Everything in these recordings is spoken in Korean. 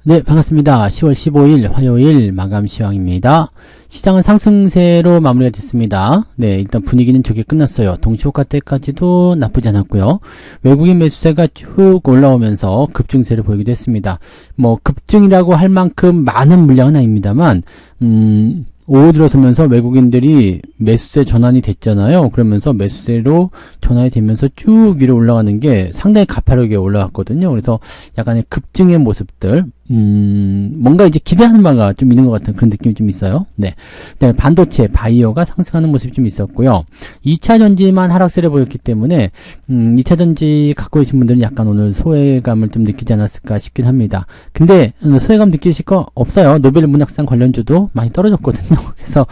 네, 반갑습니다. 10월 15일 화요일 마감 시황입니다. 시장은 상승세로 마무리가 됐습니다. 네, 일단 분위기는 좋게 끝났어요. 동시호가 때까지도 나쁘지 않았고요. 외국인 매수세가 쭉 올라오면서 급증세를 보이기도 했습니다. 뭐 급증이라고 할 만큼 많은 물량은 아닙니다만 오후 들어서면서 외국인들이 매수세 전환이 됐잖아요. 그러면서 매수세로 전환이 되면서 쭉 위로 올라가는 게 상당히 가파르게 올라갔거든요. 그래서 약간의 급증의 모습들, 뭔가 이제 기대하는 바가 좀 있는 것 같은 그런 느낌이 좀 있어요. 네. 그다음에 반도체, 바이오가 상승하는 모습이 좀 있었고요. 2차 전지만 하락세를 보였기 때문에, 2차 전지 갖고 계신 분들은 약간 오늘 소외감을 좀 느끼지 않았을까 싶긴 합니다. 근데, 소외감 느끼실 거 없어요. 노벨 문학상 관련주도 많이 떨어졌거든요. 그래서,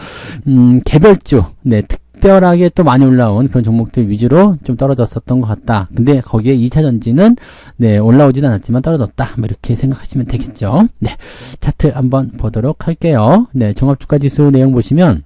개별주, 네, 특별하게 또 많이 올라온 그런 종목들 위주로 좀 떨어졌었던 것 같다. 근데 거기에 2차 전지는 네, 올라오진 않았지만 떨어졌다. 뭐 이렇게 생각하시면 되겠죠. 네. 차트 한번 보도록 할게요. 네, 종합주가 지수 내용 보시면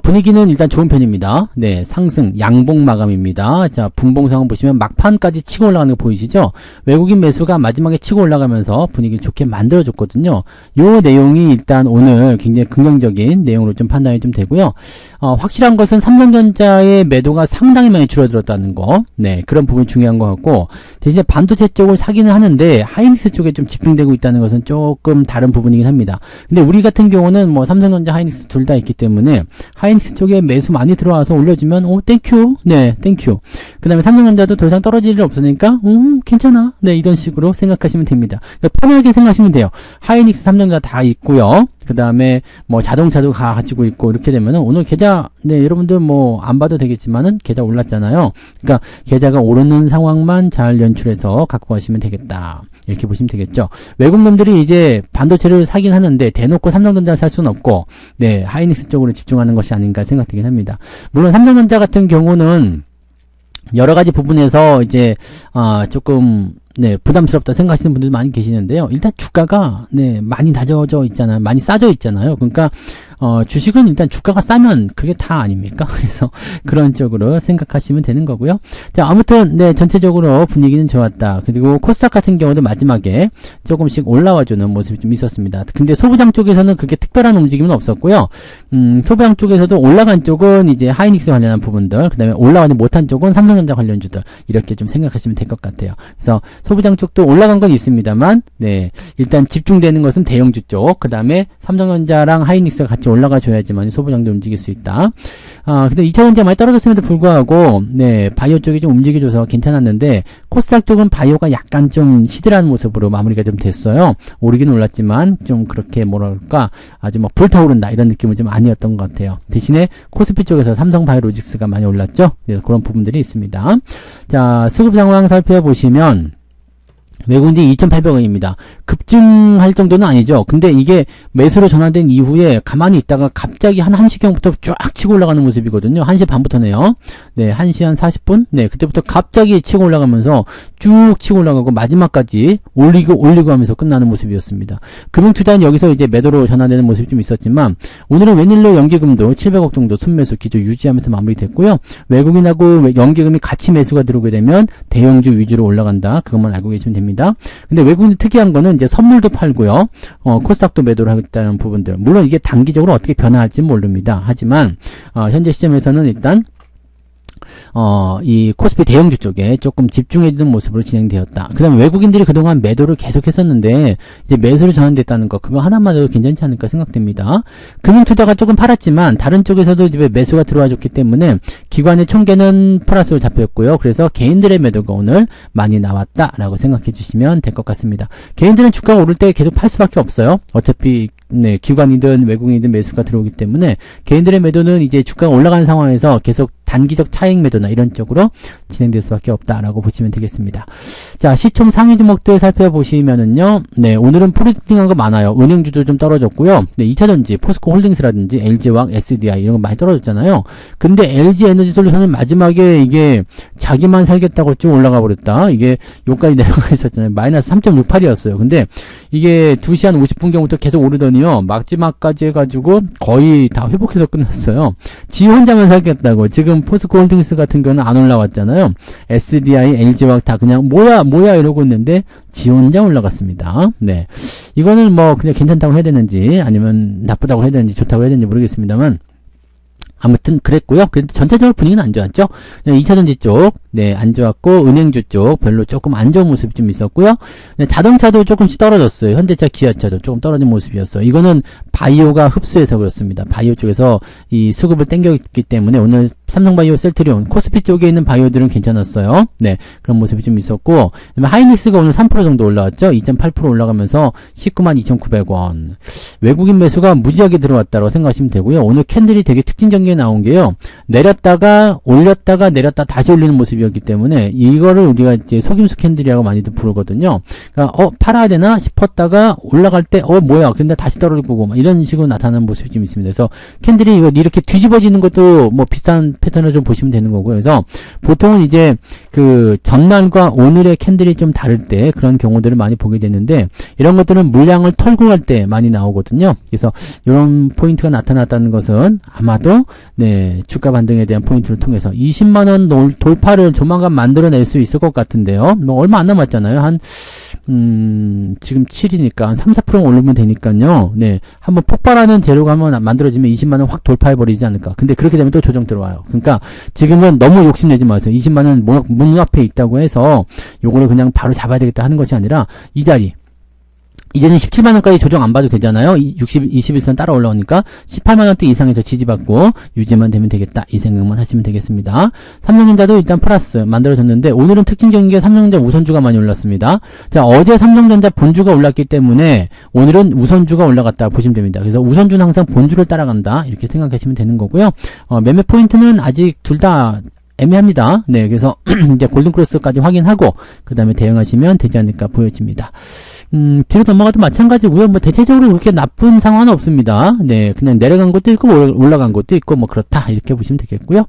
분위기는 일단 좋은 편입니다. 네, 상승, 양봉 마감입니다. 자, 분봉 상황 보시면 막판까지 치고 올라가는 거 보이시죠? 외국인 매수가 마지막에 치고 올라가면서 분위기를 좋게 만들어줬거든요. 요 내용이 일단 오늘 굉장히 긍정적인 내용으로 좀 판단이 좀 되고요. 확실한 것은 삼성전자의 매도가 상당히 많이 줄어들었다는 거. 네, 그런 부분이 중요한 것 같고, 대신에 반도체 쪽을 사기는 하는데, 하이닉스 쪽에 좀 집중되고 있다는 것은 조금 다른 부분이긴 합니다. 근데 우리 같은 경우는 뭐 삼성전자, 하이닉스 둘 다 있기 때문에, 하이닉스 쪽에 매수 많이 들어와서 올려주면 땡큐. 네, 땡큐. 그 다음에 삼성전자도 더 이상 떨어질 일 없으니까 괜찮아. 네, 이런 식으로 생각하시면 됩니다. 그러니까 편하게 생각하시면 돼요. 하이닉스, 삼성전자 다 있고요. 그 다음에 뭐 자동차도 가지고 있고 이렇게 되면은 오늘 계좌 네, 여러분들 뭐 안 봐도 되겠지만은 계좌 올랐잖아요. 그러니까 계좌가 오르는 상황만 잘 연출해서 갖고 가시면 되겠다. 이렇게 보시면 되겠죠. 외국놈들이 이제 반도체를 사긴 하는데 대놓고 삼성전자 살 수는 없고 네, 하이닉스 쪽으로 집중하는 것이 아닌가 생각되긴 합니다. 물론 삼성전자 같은 경우는 여러 가지 부분에서 이제 조금 네, 부담스럽다 생각하시는 분들 많이 계시는데요. 일단 주가가 네, 많이 낮아져 있잖아요. 많이 싸져 있잖아요. 그러니까 주식은 일단 주가가 싸면 그게 다 아닙니까? 그래서 그런 쪽으로 생각하시면 되는 거고요. 자, 아무튼 네, 전체적으로 분위기는 좋았다. 그리고 코스닥 같은 경우도 마지막에 조금씩 올라와주는 모습이 좀 있었습니다. 근데 소부장 쪽에서는 그렇게 특별한 움직임은 없었고요. 소부장 쪽에서도 올라간 쪽은 이제 하이닉스 관련한 부분들, 그 다음에 올라가지 못한 쪽은 삼성전자 관련주들 이렇게 좀 생각하시면 될 것 같아요. 그래서 소부장 쪽도 올라간 건 있습니다만, 네, 일단 집중되는 것은 대형주 쪽, 그 다음에 삼성전자랑 하이닉스가 같이 올라가 줘야지만 소부장도 움직일 수 있다. 근데 2차 전지가 많이 떨어졌음에도 불구하고, 네, 바이오 쪽이 좀 움직여줘서 괜찮았는데, 코스닥 쪽은 바이오가 약간 좀 시들한 모습으로 마무리가 좀 됐어요. 오르긴 올랐지만, 좀 그렇게 뭐랄까, 아주 막 불타오른다, 이런 느낌은 좀 아니었던 것 같아요. 대신에 코스피 쪽에서 삼성바이오로직스가 많이 올랐죠. 그래서 그런 부분들이 있습니다. 자, 수급 상황 살펴보시면, 외국인이 2,800원입니다. 급증할 정도는 아니죠. 근데 이게 매수로 전환된 이후에 가만히 있다가 갑자기 한 1시경부터 쫙 치고 올라가는 모습이거든요. 1시 반부터네요. 네, 1시 한 40분? 네, 그때부터 갑자기 치고 올라가면서 쭉 치고 올라가고 마지막까지 올리고 하면서 끝나는 모습이었습니다. 금융투자는 여기서 이제 매도로 전환되는 모습이 좀 있었지만 오늘은 웬일로 연기금도 700억 정도 순매수 기조 유지하면서 마무리됐고요. 외국인하고 연기금이 같이 매수가 들어오게 되면 대형주 위주로 올라간다. 그것만 알고 계시면 됩니다. 근데 외국인 특이한 거는 이제 선물도 팔고요. 코스닥도 매도를 하겠다는 부분들. 물론 이게 단기적으로 어떻게 변화할지는 모릅니다. 하지만 현재 시점에서는 일단 이 코스피 대형주 쪽에 조금 집중해주는 모습으로 진행되었다. 그 다음에 외국인들이 그동안 매도를 계속 했었는데 이제 매수로 전환됐다는 거 그거 하나만 해도 괜찮지 않을까 생각됩니다. 금융투자가 조금 팔았지만 다른 쪽에서도 이제 매수가 들어와 줬기 때문에 기관의 총계는 플러스로 잡혔고요. 그래서 개인들의 매도가 오늘 많이 나왔다라고 생각해 주시면 될 것 같습니다. 개인들은 주가가 오를 때 계속 팔 수밖에 없어요. 어차피 네, 기관이든 외국인이든 매수가 들어오기 때문에 개인들의 매도는 이제 주가가 올라가는 상황에서 계속 단기적 차익 매도나 이런 쪽으로 진행될 수밖에 없다라고 보시면 되겠습니다. 자, 시총 상위 종목들 살펴보시면은요, 네, 오늘은 프로팅한 거 많아요. 은행주도 좀 떨어졌고요. 네, 2차전지, 포스코홀딩스라든지 LG화학, SDI 이런 거 많이 떨어졌잖아요. 근데 LG에너지솔루션은 마지막에 이게 자기만 살겠다고 쭉 올라가 버렸다. 이게 여기까지 내려가 있었잖아요. 마이너스 3.68이었어요. 근데 이게 2시 한 50분경부터 계속 오르더니요, 마지막까지 해가지고 거의 다 회복해서 끝났어요. 지 혼자만 살겠다고 지금 포스코홀딩스 같은 경우는 안 올라왔잖아요. SDI, LG화학 다 그냥 뭐야 이러고 있는데 지 혼자 올라갔습니다. 네. 이거는 뭐 그냥 괜찮다고 해야 되는지 아니면 나쁘다고 해야 되는지 좋다고 해야 되는지 모르겠습니다만 아무튼 그랬고요. 그런데 전체적으로 분위기는 안 좋았죠. 2차전지 쪽, 네, 안 좋았고, 은행주 쪽, 별로 조금 안 좋은 모습이 좀 있었고요. 네, 자동차도 조금씩 떨어졌어요. 현대차, 기아차도 조금 떨어진 모습이었어요. 이거는 바이오가 흡수해서 그렇습니다. 바이오 쪽에서 이 수급을 땡겼기 때문에 오늘 삼성바이오, 셀트리온, 코스피 쪽에 있는 바이오들은 괜찮았어요. 네, 그런 모습이 좀 있었고, 하이닉스가 오늘 3% 정도 올라왔죠. 2.8% 올라가면서 192,900원. 외국인 매수가 무지하게 들어왔다고 생각하시면 되고요. 오늘 캔들이 되게 특징적인 게 나온 게요. 내렸다가 올렸다가 내렸다 다시 올리는 모습이었기 때문에 이거를 우리가 이제 속임수 캔들이라고 많이들 부르거든요. 그러니까 팔아야 되나 싶었다가 올라갈 때 뭐야 근데 다시 떨어질 거고 막 이런 식으로 나타나는 모습이 좀 있습니다. 그래서 캔들이 이거 이렇게 뒤집어지는 것도 뭐 비슷한 패턴을 좀 보시면 되는 거고요. 그래서 보통은 이제 그 전날과 오늘의 캔들이 좀 다를 때 그런 경우들을 많이 보게 되는데 이런 것들은 물량을 털고 갈 때 많이 나오거든요. 그래서 이런 포인트가 나타났다는 것은 아마도 네, 주가 반등에 대한 포인트를 통해서 20만원 돌파를 조만간 만들어낼 수 있을 것 같은데요. 뭐 얼마 안 남았잖아요. 지금 7이니까 한 3, 4% 오르면 되니까요. 네, 한번 폭발하는 재료가 한번 만들어지면 20만원 확 돌파해버리지 않을까. 근데 그렇게 되면 또 조정 들어와요. 그러니까 지금은 너무 욕심내지 마세요. 20만원 문 앞에 있다고 해서 요거를 그냥 바로 잡아야 되겠다 하는 것이 아니라 이 자리. 이제는 17만원까지 조정 안 봐도 되잖아요. 21선 따라 올라오니까 18만원대 이상에서 지지받고 유지만 되면 되겠다. 이 생각만 하시면 되겠습니다. 삼성전자도 일단 플러스 만들어졌는데 오늘은 특징적인 게 삼성전자 우선주가 많이 올랐습니다. 자, 어제 삼성전자 본주가 올랐기 때문에 오늘은 우선주가 올라갔다 보시면 됩니다. 그래서 우선주는 항상 본주를 따라간다. 이렇게 생각하시면 되는 거고요. 매매 포인트는 아직 둘 다 애매합니다. 네, 그래서 이제 골든크로스까지 확인하고 그 다음에 대응하시면 되지 않을까 보여집니다. 뒤로 넘어가도 마찬가지고요. 뭐 대체적으로 그렇게 나쁜 상황은 없습니다. 네, 그냥 내려간 것도 있고 올라간 것도 있고 뭐 그렇다 이렇게 보시면 되겠고요.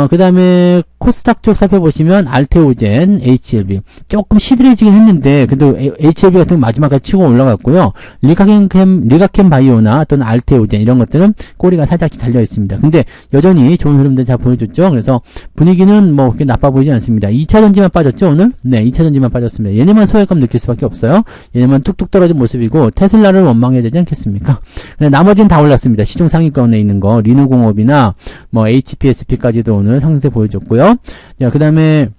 그 다음에 코스닥 쪽 살펴보시면 알테오젠, HLB 조금 시들해지긴 했는데 그래도 HLB 같은 거 마지막까지 치고 올라갔고요. 리가캠 바이오나 또는 알테오젠 이런 것들은 꼬리가 살짝씩 달려 있습니다. 근데 여전히 좋은 흐름들 잘 보여줬죠. 그래서 분위기는 뭐 그렇게 나빠 보이지 않습니다. 2차전지만 빠졌죠 오늘? 네, 2차전지만 빠졌습니다. 얘네만 소외감 느낄 수밖에 없어요. 얘네만 뚝뚝 떨어진 모습이고 테슬라를 원망해야 되지 않겠습니까? 나머지는 다 올랐습니다. 시중 상위권에 있는 거 리누공업이나 뭐 HPSP까지도 오늘 상승세 보여줬고요. 자, 그 다음에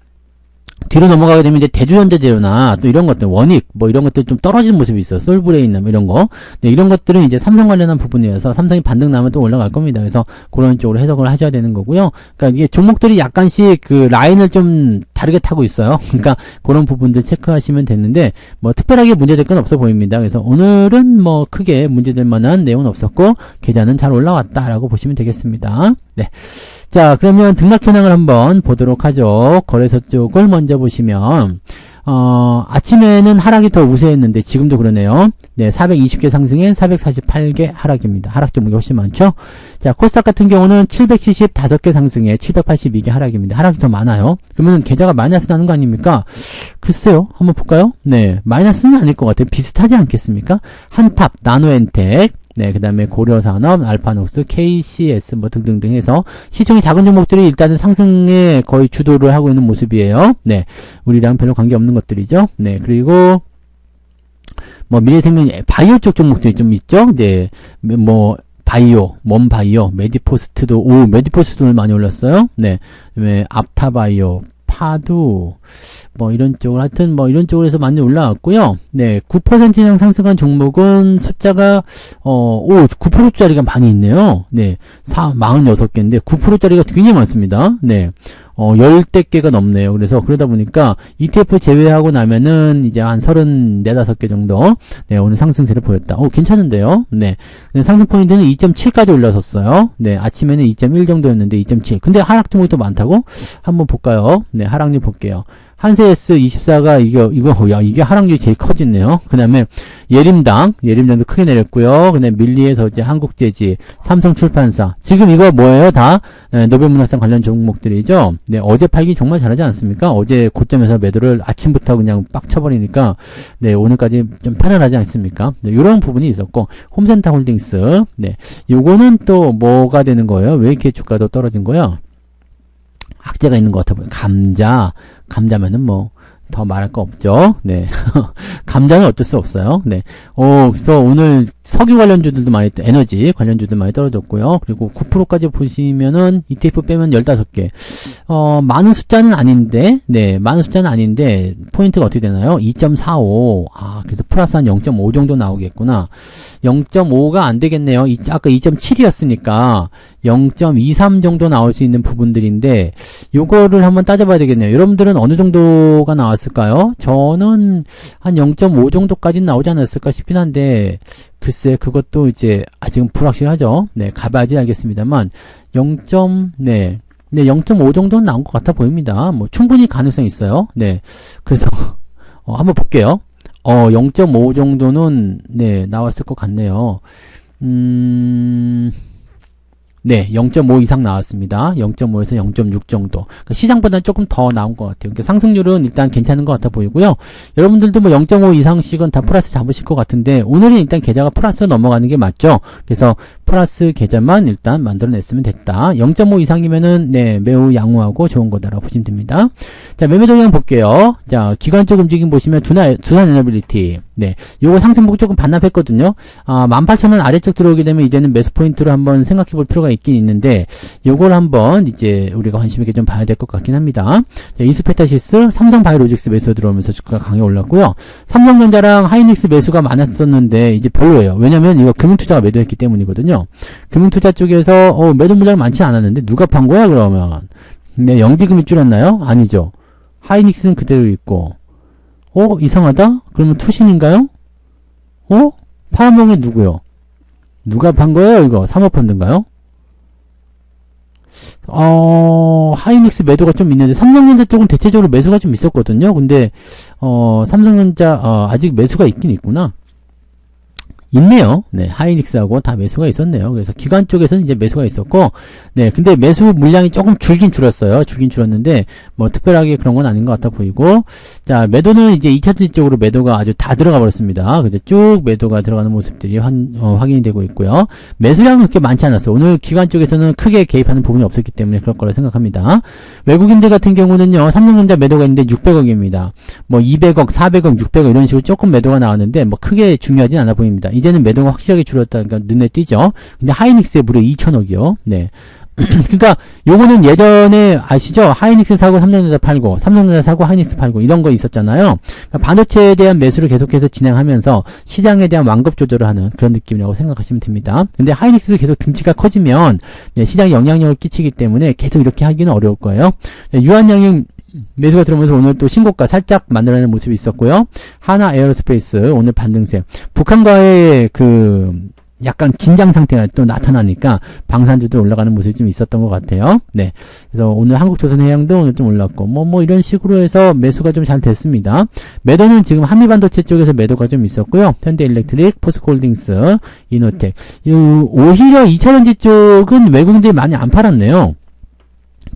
뒤로 넘어가게 되면 이제 대주전자재료나 또 이런 것들 원익 뭐 이런 것들 좀 떨어지는 모습이 있어요. 솔브레인나 뭐 이런 거. 네, 이런 것들은 이제 삼성 관련한 부분이어서 삼성이 반등 나면 또 올라갈 겁니다. 그래서 그런 쪽으로 해석을 하셔야 되는 거고요. 그러니까 이게 종목들이 약간씩 그 라인을 좀 다르게 타고 있어요. 그러니까 그런 부분들 체크하시면 되는데 뭐 특별하게 문제될 건 없어 보입니다. 그래서 오늘은 뭐 크게 문제될 만한 내용은 없었고 계좌는 잘 올라왔다라고 보시면 되겠습니다. 네. 자, 그러면 등락 현황을 한번 보도록 하죠. 거래소 쪽을 먼저 보시면 아침에는 하락이 더 우세했는데 지금도 그러네요. 네, 420개 상승에 448개 하락입니다. 하락 종목이 훨씬 많죠. 자, 코스닥 같은 경우는 775개 상승에 782개 하락입니다. 하락이 더 많아요. 그러면 계좌가 마이너스 나는 거 아닙니까? 글쎄요. 한번 볼까요? 네, 마이너스는 아닐 것 같아요. 비슷하지 않겠습니까? 한탑, 나노엔텍, 네, 그 다음에 고려산업, 알파녹스, KCS 뭐 등등등 해서 시총이 작은 종목들이 일단은 상승에 거의 주도를 하고 있는 모습이에요. 네, 우리랑 별로 관계없는 것들이죠. 네, 그리고 뭐 미래생명 바이오 쪽 종목들이 좀 있죠. 네, 뭐 바이오, 몸바이오, 메디포스트도 메디포스트도 오늘 많이 올랐어요. 네, 그다음에 앞타바이오, 파두 뭐 이런 쪽으로 하여튼 뭐 이런 쪽으로 해서 많이 올라왔고요. 네, 9% 이상 상승한 종목은 숫자가 9%짜리가 많이 있네요. 네, 46개인데 9%짜리가 굉장히 많습니다. 네. 10대 개가 넘네요. 그래서 그러다 보니까 ETF 제외하고 나면은 이제 한 34, 5개 정도 네, 오늘 상승세를 보였다. 괜찮은데요. 네. 상승 포인트는 2.7까지 올라섰어요. 네, 아침에는 2.1 정도였는데 2.7. 근데 하락 종목이 또 많다고? 한번 볼까요? 네, 하락률 볼게요. 한세S 24가 이게 하락률이 제일 커지네요. 그 다음에 예림당도 크게 내렸고요. 그 다음에 밀리에서 이제 한국재지, 삼성출판사. 지금 이거 뭐예요? 다 노벨문학상 관련 종목들이죠. 네, 어제 팔기 정말 잘하지 않습니까? 어제 고점에서 매도를 아침부터 그냥 빡 쳐버리니까 네, 오늘까지 좀 편안하지 않습니까? 네, 이런 부분이 있었고 홈센터 홀딩스. 네, 요거는 또 뭐가 되는 거예요? 왜 이렇게 주가도 떨어진 거야? 악재가 있는 것 같아 보여요. 감자면은 뭐, 더 말할 거 없죠. 네. 감자는 어쩔 수 없어요. 네. 그래서 오늘 석유 관련주들도 많이, 에너지 관련주들 많이 떨어졌고요. 그리고 9%까지 보시면은 ETF 빼면 15개. 많은 숫자는 아닌데, 네. 많은 숫자는 아닌데, 포인트가 어떻게 되나요? 2.45. 그래서 플러스 한 0.5 정도 나오겠구나. 0.5가 안 되겠네요. 아까 2.7이었으니까 0.23 정도 나올 수 있는 부분들인데, 요거를 한번 따져봐야 되겠네요. 여러분들은 어느 정도가 나왔을까요? 저는 한 0.5 정도까지는 나오지 않았을까 싶긴 한데, 글쎄, 그것도 이제 아직은 불확실하죠. 네, 가봐야지 알겠습니다만, 0.5 정도는 나온 것 같아 보입니다. 뭐, 충분히 가능성이 있어요. 네. 그래서, 한번 볼게요. 0.5 정도는, 네, 나왔을 것 같네요. 네, 0.5 이상 나왔습니다. 0.5에서 0.6 정도. 그러니까 시장보다는 조금 더 나온 것 같아요. 그러니까 상승률은 일단 괜찮은 것 같아 보이고요. 여러분들도 뭐 0.5 이상씩은 다 플러스 잡으실 것 같은데, 오늘은 일단 계좌가 플러스 넘어가는 게 맞죠? 그래서 플러스 계좌만 일단 만들어냈으면 됐다. 0.5 이상이면은, 네, 매우 양호하고 좋은 거다라고 보시면 됩니다. 자, 매매 동향 볼게요. 자, 기관적 움직임 보시면 두산 에너빌리티. 네, 요거 상승폭 조금 반납했거든요. 18,000원 아래쪽 들어오게 되면 이제는 매수 포인트로 한번 생각해 볼 필요가 있긴 있는데, 요걸 한번 이제 우리가 관심 있게 좀 봐야 될 것 같긴 합니다. 자, 인수페타시스, 삼성바이오로직스 매수 들어오면서 주가가 강하게 올랐고요. 삼성전자랑 하이닉스 매수가 많았었는데 이제 별로예요. 왜냐면 이거 금융투자가 매도했기 때문이거든요. 금융투자 쪽에서 매도 물량이 많지 않았는데 누가 판 거야 그러면? 네, 연기금이 줄었나요? 아니죠. 하이닉스는 그대로 있고, 이상하다? 그러면 투신인가요? 파란봉이 누구요? 누가 판 거예요, 이거? 사모펀드인가요? 하이닉스 매도가 좀 있는데, 삼성전자 쪽은 대체적으로 매수가 좀 있었거든요. 근데, 삼성전자, 아직 매수가 있긴 있구나. 있네요. 네, 하이닉스하고 다 매수가 있었네요. 그래서 기관 쪽에서는 이제 매수가 있었고, 네, 근데 매수 물량이 조금 줄긴 줄었어요. 줄긴 줄었는데, 뭐, 특별하게 그런 건 아닌 것 같아 보이고, 자, 매도는 이제 2차전지 쪽으로 매도가 아주 다 들어가 버렸습니다. 그래서 쭉 매도가 들어가는 모습들이 확인이 되고 있고요. 매수량은 그렇게 많지 않았어요. 오늘 기관 쪽에서는 크게 개입하는 부분이 없었기 때문에 그럴 거라 생각합니다. 외국인들 같은 경우는요, 삼성전자 매도가 있는데 600억입니다. 뭐, 200억, 400억, 600억 이런 식으로 조금 매도가 나왔는데, 뭐, 크게 중요하진 않아 보입니다. 이제는 매도가 확실하게 줄었다니까 눈에 띄죠. 근데 하이닉스에 무려 2천억이요. 네. 그러니까 요거는 예전에 아시죠? 하이닉스 사고 삼성전자 팔고, 삼성전자 사고 하이닉스 팔고 이런 거 있었잖아요. 그러니까 반도체에 대한 매수를 계속해서 진행하면서 시장에 대한 완급 조절을 하는 그런 느낌이라고 생각하시면 됩니다. 근데 하이닉스도 계속 등치가 커지면, 네, 시장에 영향력을 끼치기 때문에 계속 이렇게 하기는 어려울 거예요. 네, 유한양행 매수가 들어오면서 오늘 또 신고가 살짝 만들어내는 모습이 있었고요. 하나 에어로스페이스 오늘 반등세. 북한과의 약간 긴장 상태가 또 나타나니까 방산주도 올라가는 모습이 좀 있었던 것 같아요. 네. 그래서 오늘 한국조선해양도 오늘 좀 올랐고, 뭐 이런 식으로 해서 매수가 좀 잘 됐습니다. 매도는 지금 한미반도체 쪽에서 매도가 좀 있었고요. 현대일렉트릭, 포스코홀딩스, 이노텍. 오히려 2차전지 쪽은 외국인들이 많이 안 팔았네요.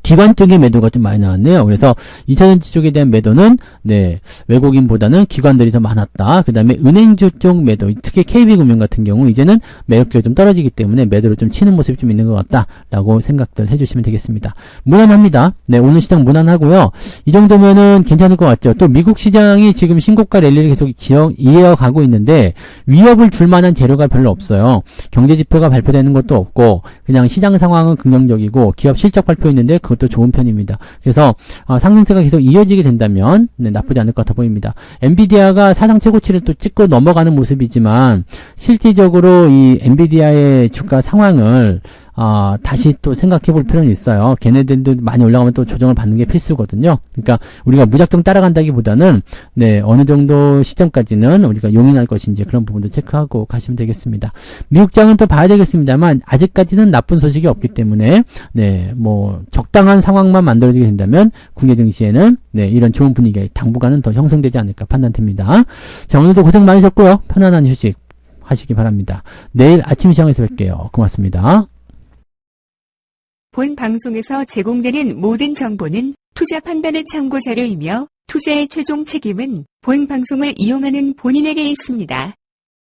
기관 쪽의 매도가 좀 많이 나왔네요. 그래서 2차전지 쪽에 대한 매도는, 네, 외국인보다는 기관들이 더 많았다. 그 다음에 은행주 쪽 매도, 특히 KB금융 같은 경우 이제는 매력도가 좀 떨어지기 때문에 매도를 좀 치는 모습이 좀 있는 것 같다라고 생각들 해주시면 되겠습니다. 무난합니다. 네, 오늘 시장 무난하고요. 이 정도면은 괜찮을 것 같죠. 또 미국 시장이 지금 신고가 랠리를 계속 이어가고 있는데 위협을 줄 만한 재료가 별로 없어요. 경제지표가 발표되는 것도 없고 그냥 시장 상황은 긍정적이고 기업 실적 발표 있는데 그것도 좋은 편입니다. 그래서 상승세가 계속 이어지게 된다면, 네, 나쁘지 않을 것 같아 보입니다. 엔비디아가 사상 최고치를 또 찍고 넘어가는 모습이지만 실질적으로 이 엔비디아의 주가 상황을 다시 또 생각해 볼 필요는 있어요. 걔네들도 많이 올라가면 또 조정을 받는 게 필수거든요. 그러니까 우리가 무작정 따라간다기보다는, 네, 어느 정도 시점까지는 우리가 용인할 것인지 그런 부분도 체크하고 가시면 되겠습니다. 미국장은 또 봐야 되겠습니다만 아직까지는 나쁜 소식이 없기 때문에, 네, 뭐 적당한 상황만 만들어지게 된다면 국내 증시에는, 네, 이런 좋은 분위기가 당분간은 더 형성되지 않을까 판단됩니다. 자, 오늘도 고생 많으셨고요. 편안한 휴식 하시기 바랍니다. 내일 아침 시장에서 뵐게요. 고맙습니다. 본 방송에서 제공되는 모든 정보는 투자 판단의 참고 자료이며 투자의 최종 책임은 본 방송을 이용하는 본인에게 있습니다.